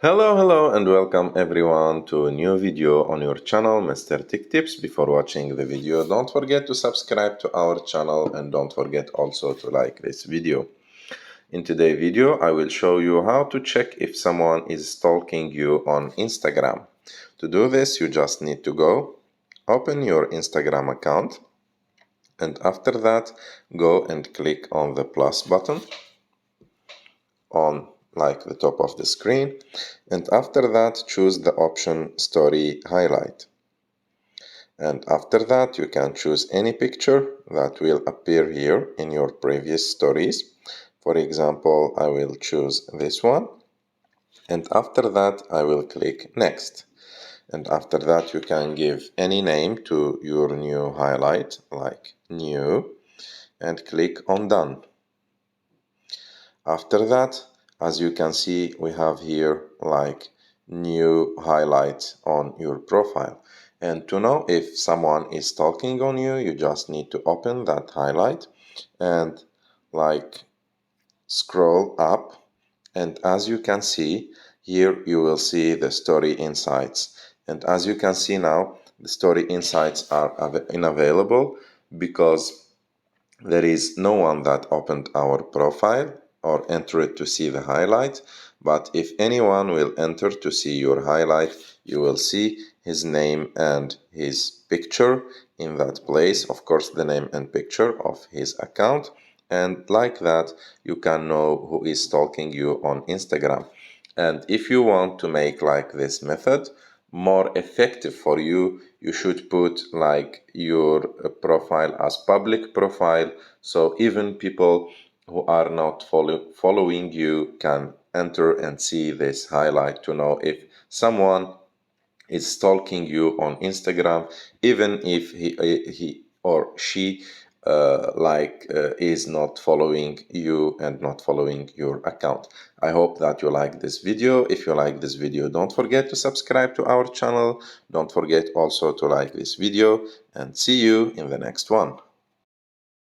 Hello and welcome everyone to a new video on your channel, Mr. Tech Tips. Before watching the video, don't forget to subscribe to our channel and don't forget also to like this video. In today's video, I will show you how to check if someone is stalking you on Instagram. To do this, you just need to go, open your Instagram account, and after that, go and click on the plus button on like the top of the screen, and after that choose the option story highlight, and after that you can choose any picture that will appear here in your previous stories. For example, I will choose this one, and after that I will click next, and after that you can give any name to your new highlight like new and click on done. After that, as you can see, we have here like new highlight on your profile. And to know if someone is stalking on you, you just need to open that highlight and like scroll up. And as you can see, here you will see the story insights. And as you can see now, the story insights are unavailable because there is no one that opened our profile or entered to see the highlight, but if anyone will enter to see your highlight, you will see his name and his picture in that place, of course the name and picture of his account, and like that you can know who is stalking you on Instagram. And if you want to make like this method more effective for you, you should put like your profile as public profile, so even people who are not following you can enter and see this highlight to know if someone is stalking you on Instagram, even if he or she is not following you and not following your account. I hope that you like this video. If you like this video, don't forget to subscribe to our channel. Don't forget also to like this video, and see you in the next one.